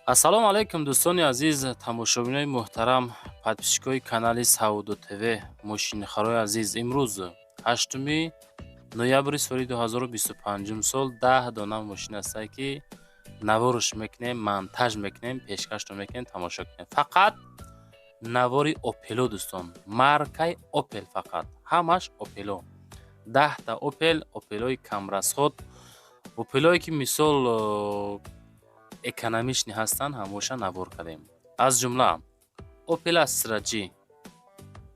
ассалому алайкум дӯстони азиз, тамошобинони муҳтарам, подписчикои канали Саудо ТВ, мошинихарои азиз. Имрӯз 8 ноябри соли 2025 сол 10 дона мошин астае ки наворш мекунем, монтаж мекунем, пешкашро мекунем, тамошо кунем. Фақат навори Opel дӯстон, маркаи Opel, фақат ҳамаш Opel. 10 та Opel-ои камрасход, Opel-ое ки мисол экономични ҳастанд, ҳамоша навор кардем. Аз ҷумла Opel Astra G,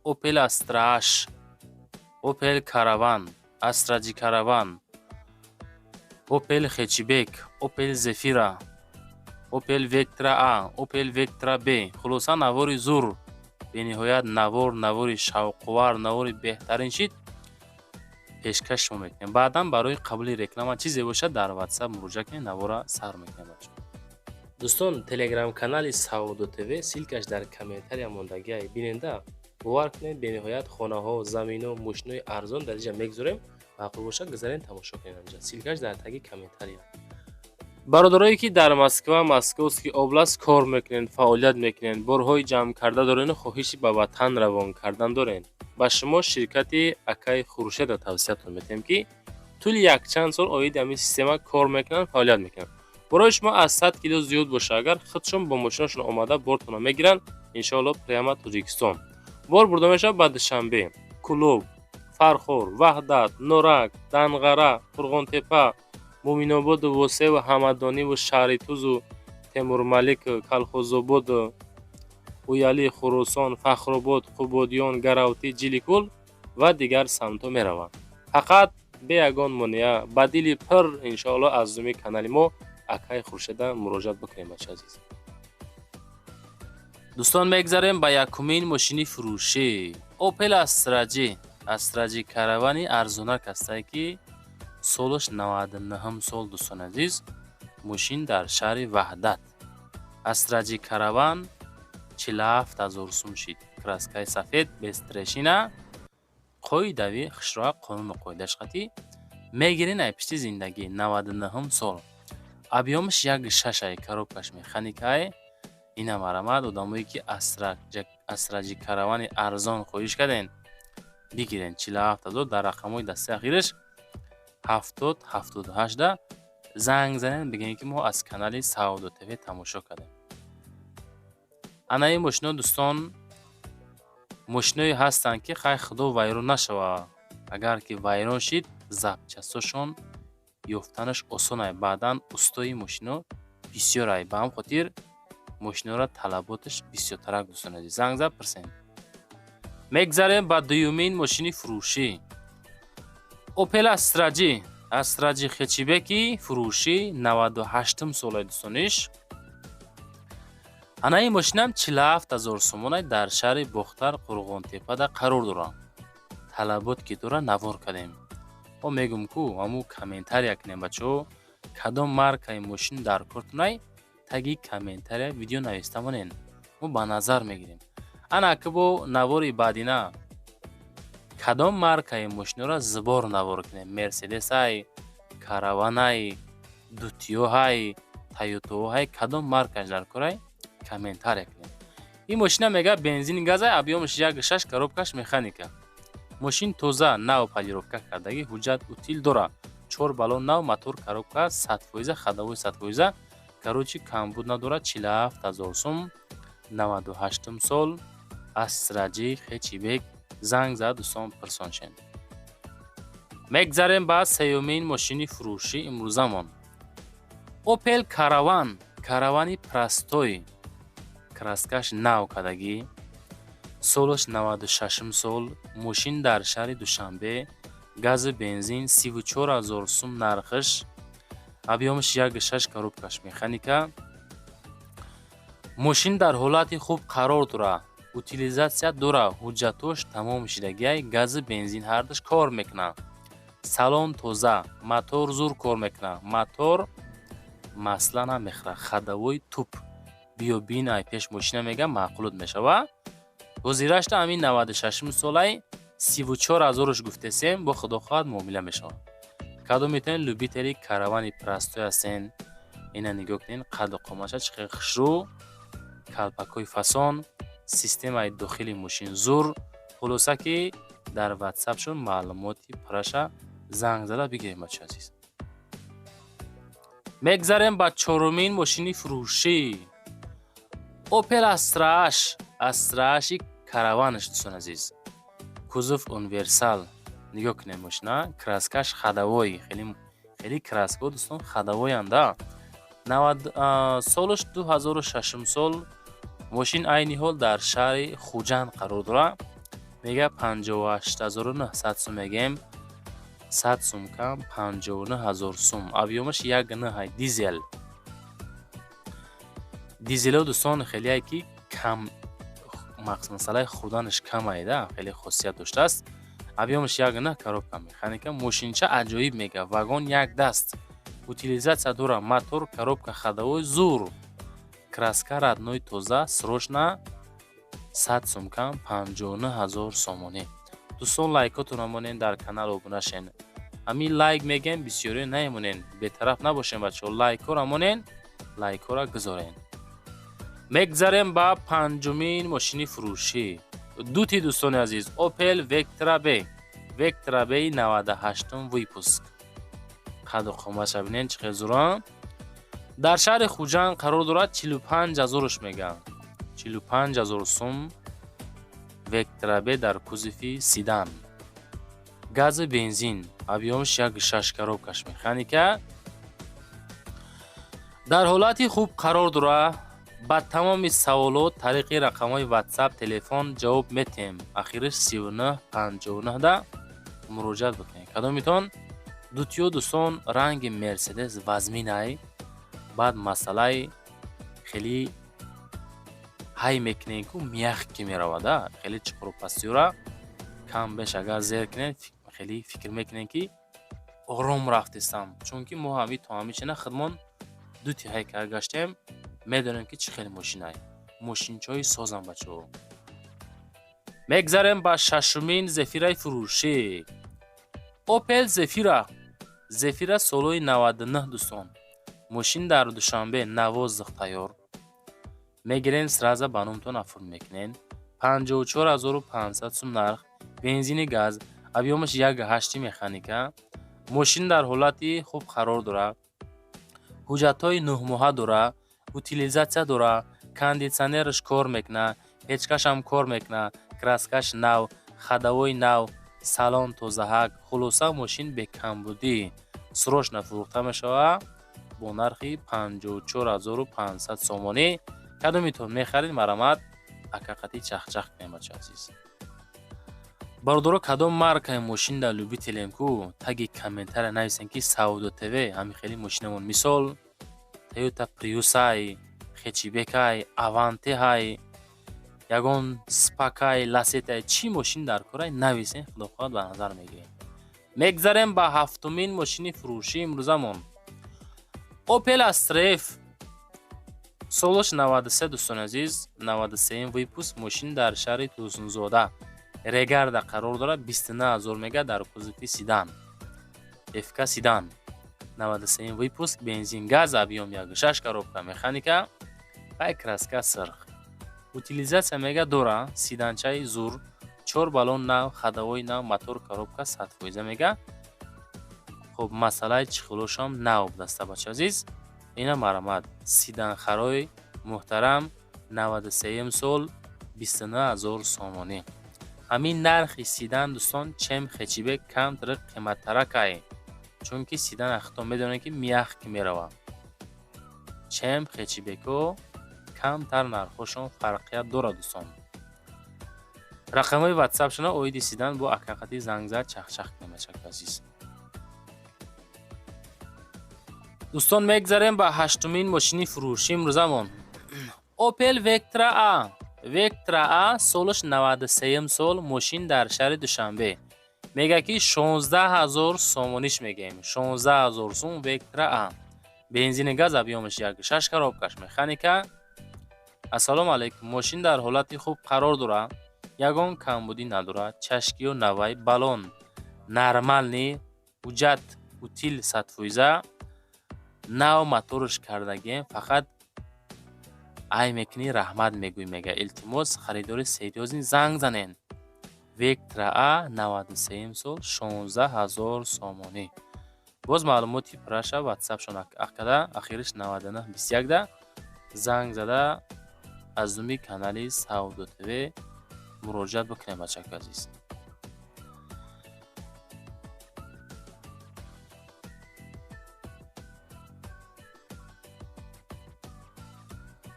Opel Astra H, Opel Caravan, Astra G Caravan, Opel Hatchback, Opel Zafira, Opel Vectra A, Opel Vectra B. Хулоса навори зур, бениҳоят навори шавқовар, навори беҳтарин шид пешкаш шумо мекунем. Баъдан барои қабули реклама чизе бошад дар WhatsApp муроҷиат кунед, навора сар мекунем. дӯстон, телеграм-канали Саудо ТВ, силкаш дар комментария мондагиай. Биненда бовар кунед, бениҳоят хонаҳо, заминҳо, мошинои арзон дар инҷа мегузорем. маъқул бошад гузарен тамошо кунед онҷа. Силкаш дар таги комментария. бародарое ки дар Москва, Московский област кор мекунед, фаъолият мекунед, борҳои ҷамъ карда дорен, хоҳиши ба ватан равон кардан дорен, ба шумо ширкати Акай Хуршедро тавсиятон метем ки тӯли якчанд сол оиди ҳамин система кор мекунанд, фаъолият мекунанд. برای شما از 100 کیلو زیاد باشه، اگر خودشون با ماشینشون آماده بارتون میگیرن، انشالله پریما تاجیکستان بار برده میشه. بعد شنبه کلوب، فرخور، وحدت، نورک، دنغره، فرغان تپه، مومین آباد، واسه و همدانی و شهریتوز و تیمور ملک، کلخوزآباد، اویالی، خراسان، فخرآباد، قبادیان، گراوتی، جیلیکول و دیگر سمت‌ها میروند. فقط به یگان مانع بدیل پر انشالله از زمین کانال ما Акай Хуршеда муроҷиат бикунем бача азиз. дӯстон, мегзарем ба якумин мошини фурӯшӣ. Opel Astra G, Astra G Caravan-и арзонак астае ки солаш 99 сол. дӯстони азиз, мошин дар шаҳри Ваҳдат. Astra G Caravan 47000 сум шид. Краскаи сафед без трешина, қоидави хишроа қонуну қоидаш хати мегирин ай пишти зиндагӣ 99 сол. объемш 1.6 коробкаш механикае. ина марамад одамое ки Astra G Caravan-и арзон хоҳиш карден, бигирен 47000 дар рақамҳои дастаи ахираш 70-78 да занг занен, бигӯем ки мо аз канали Саудо ТВ тамошо кардем. ана ин мошино дӯстон, мошиное ҳастанд ки хай худо вайрон нашава. агар ки вайрон шид, запчасташон ёфтанаш осон ай. баъдан устои мошино бисёр ай. ба ҳам хотир мошиноро талаботаш бисёртарак. дӯстон азиз, занг зад пирсен. мегзарем ба дуюмин мошини фурӯшӣ. Opel Astra G, Astra G Hatchback-и фурӯшӣ 98 солаи дӯстониш. ана ин мошинам 47000 сомонай дар шаҳри Бохтар, Қурғонтепада қарор дорад. талабот ки дора навор кардем. мо мегӯм ку ҳаму комментария кунем бачаҳо, кадом маркаи мошин дар кортунай, таги комментария видео нависта монен, мо ба назар мегирем. ана ки бо навори баъдина кадом маркаи мошинро зубор навор кунем, Mercedes ай, Caravan ай, Dutio ай, Toyota ай, кадом маркаш дар корай, комментария кунем. ин мошина мега бензин газ ай, объемш 1.6 коробкаш механика. мошин тоза нав полировка кардаги, ҳуҷҷат утил дора. 4 баллон нав, мотор, коробка 100%, ходовой 100%, короче камбуд надора. 47000 сум, 98 сол. Astra G Hatchback. занг зад дӯстон пирсоншен. мегзарем ба сеюмин мошини фурӯшӣ имрӯзамон. Opel Caravan, Caravan-и простой, краскаш нав кардагӣ, солаш 96 сол. мошин дар шаҳри Душанбе, газу бензин 34000 сум нархаш, объемш 1.6 коробкаш механика. мошин дар ҳолати хуб қарор дорад, утилизатсия дора, ҳуҷҷатош тамом шидагиай, газу бензин ҳардаш кор мекунад. салон тоза, мотор зур кор мекунад. мотор масла намехӯрад, ходовой туп. биёбин ай пеш мошина мега маъқулот мешава. ҳозирашта ҳамин 96 солай 34000 гуфтесем, бо худо хоҳад муомила мешавад. кадом метавонед любители Caravan-и простой ҳастен, اینا نگاه کنین قد و قامتش چقدر خشرو، کلپکوی فسان، سیستم داخلی ماشین زور. خلاصه که در واتساپ شون معلوماتی پرشا زنگ زده بگیریم بچه عزیز. میگذاریم با چهارمین ماشین فروشی، اوپل استراش کاروانش دوستان عزیز. کوزوف اونیورسال. نگاه کنیم ماشینا، کراسکاش خداوی، خیلی کراسکو دوستان خداوی انده. 90 سالش 2006 سال. ماشین عینی حال در شهر خوجند قرار داره. میگه 58900 سوم میگیم، 100 سوم کم 59000 سوم. ابیومش یک نه های دیزل دوستان خیلی که کم مسئله خودانش کم ایده، خیلی خاصیت داشته است. ابیومش یک نه коробка مکانیکا. ماشینچه عجایب میگه، واگن یک دست، утилизация داره، موتور коробка ходовой زور، краска родной тоза, срочно 100 сум кам 59000 сомонӣ. دوستان лайкотонро монен, дар канал обуна шен. ҳамин лайк мегем бисёре наемонен, бетараф набошем бачаҳо. лайкора монен, лайкора гузорен. мегзарем ба панҷумин мошини фурӯшӣ. дути дӯстони азиз, Opel Vectra B. Vectra B 98 выпуск. қаду қомаша бинен чӣ қадр зуран. дар шаҳри хуҷанд қарор дорад. 45000 мегӯянд, 45000 сум. Vectra B дар кузофи седан, газу бензин, объёмш 1.6 коробкаш механика. дар ҳолати хуб қарор дорад. ба тамоми саволот тариқи рақамҳои WhatsApp, телефон ҷавоб метем. ахириш 3959 да муроҷиат бикунед. кадомитон дутиё дӯстон ранги Mercedes вазминай, баъд масъалаи хеле ҳай мекунед ку мягкӣ меравад. хеле чуқурпастиёра кам беш агар зер кунед, хеле фикр мекунед ки ором рафтестам. чунки мо ҳами то ҳамичина хидмон дути ҳай кар гаштем, медонем ки чӣ хеле мошинай. мошинчаҳои созам бачаҳо. мегзарем ба шашумин зефираи фурӯшӣ. Opel Zafira. Zafira солҳои 99 дӯстон. мошин дар Душанбе навоздих тайёр. мегирен сраза ба номтон афурд мекунен. 54500 сум нарх. бензини газ. объёмаш 1.8 механика. мошин дар ҳолати хуб қарор дорад. ҳуҷҷатҳои 9 моҳа дорад. утилизатсия дорад. кондитсионераш кор мекунад. печкашам кор мекунад. краскаш нав. ходовой нав. салон тозаҳак. хулоса мошин бекамбудӣ. срочно фурӯхта мешавад бо нархи 54500 сомонӣ. кадомитон мехарид марамат акақати чахчах кунем бача азиз. бародаро кадом маркаи мошин дар любителем ку таги комментария нависен ки Сауду ТВ ҳами хеле мошинамон. мисол Toyota Prius-ай, Hatchback-ай, Avante-ай, ягон Spark-ай, Lacetti-ай, чӣ мошин дар корай нависен, худохоҳад ба назар мегирем. мегзарем ба ҳафтумин мошини фурӯшии имрӯзамон. Opel Astra F. солаш 93 дӯстони азиз, 93 выпуск. мошин дар шаҳри Тӯсунзода Регарда қарор дорад. 29000 мега дар кузофи седан. FK седан. 93 выпуск. бензин газ. объём 1.6 коробка механика. пай краска сирх. утилизатсия мега дора. седанчаи зур. 4 балон нав. ходовой нав. мотор коробка 100% мега. хуб масъалаи чихӯлошам нав даста бача азиз. ина марамат. седан харои муҳтарам 93 сол 29000 сомонӣ. ҳамин нархи седан дӯстон чем Hatchback камтар қиматтаракай. чунки седан ахто медонед ки мягкӣ меравад. чем Hatchback-о камтар нархошон фарқият дорад дӯстон. рақамҳои WhatsApp шуна оиди седан бо акақати зангзад чахчах кунем азиз. дӯстон мегзарем ба ҳаштумин мошини фурӯшии имрӯзамон. Opel Vectra A. Vectra A солаш 93 сол. мошин дар шаҳри Душанбе. мега ки 16000 сомониш мегем. 16000 сум Vectra A. бензини газ. объёмаш 1.6 коробкаш механика. ассалому алайкум. мошин дар ҳолати хуб қарор дорад. ягон камбудӣ надорад. чашкиё навай. балон нормални. ҳуҷҷат утил 100%. нав моторш кардагием, фақат ай мекунӣ раҳмат мегӯй, мега илтимос харидори серьёзӣ занг занен. Вектра А 93 сол 16000 сомонӣ. боз маълумоти пираша ватсапшон акада ахириш 9921 да занг зада аз думи канали Сауду ТВ муроҷиат бикунем бачаки азиз.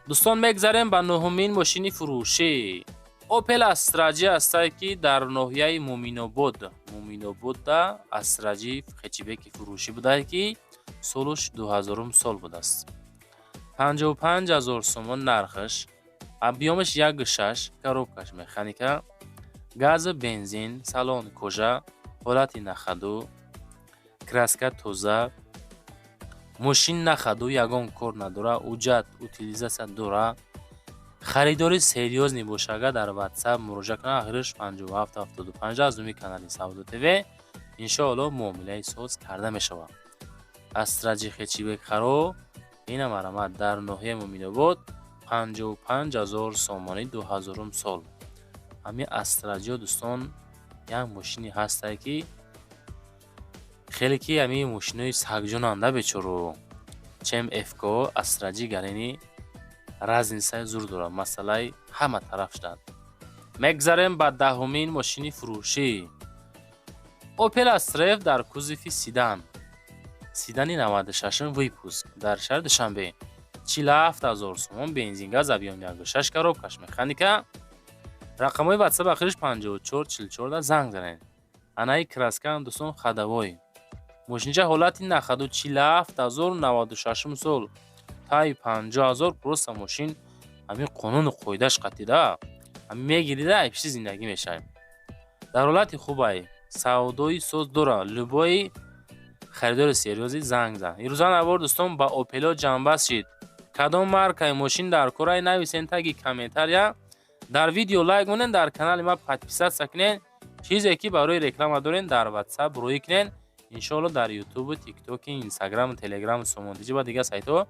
дӯстон мегзарем ба нӯҳумин мошини фурӯшӣ. Opel Astra-G ҳастае, ки дар ноҳияи Муминободда Astra-G хечибеки фурӯшӣ будае, ки солуш 2000 сол будааст. 55000 сомон нархаш, объёмаш 1.6, коробкаш механика, газу бензин, салони кожа, ҳолати нахаду, краска тоза, мошин нахаду, ягон кор надора, уҷат утилизатсия дора. харидори серьёз мебошад, дар WhatsApp муроҷиат кунад. ахириш 5775 аз думи канали Сауду ТВ иншоалло муомилаи соз карда мешавад. Astra-G хечибек харо ина марамад дар ноҳияи Муминобод 55000 сомонӣ 2000 сол. ҳамин Astra-G дӯстон як мошини ҳастае, ки хеле ки ҳамин мошинои сагҷонанда бечоро чем FKO Astra-G гарини разницаи зур дорад, масъалаи ҳама тараф шуд. мегзарем ба даҳумин мошини фурӯшӣ. Opel Astra F дар кузови седани 96 выпуск дар шаҳри Душанбе 47000 сомон, бензингаз, объём 1.6, коробкаш механика. рақамҳои WhatsApp ахириш 5444 да занг занед. анаи краскаам дӯстон хадавой мошинча ҳолати нахаду 47096 сол таи 50000 просто мошин ҳамин қонуну қоидаш қатида ҳамин мегирида пиши зиндагӣ мешавем. дар ҳолати хубай савдои соз дора, любои харидори серьёзи занг зан. ирӯза навор дӯстон ба Opel ҷанбаст шид. кадом маркаи мошин дар кораи нависен таги комментария, дар видео лайк монен, дар канали ма подписатсия кунен. чизе ки барои реклама дорен дар WhatsApp рӯй кунен. иншоалло дар YouTube, TikTok, Instagram, Telegram, Сомондиҷи ва дигар сайтҳо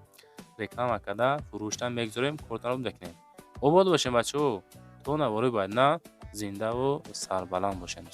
реклама карда фурӯшта мегзорем. кортаро бекунем. обод бошем бачаҳо. то навори баъдна зиндаву сарбаланд бошем.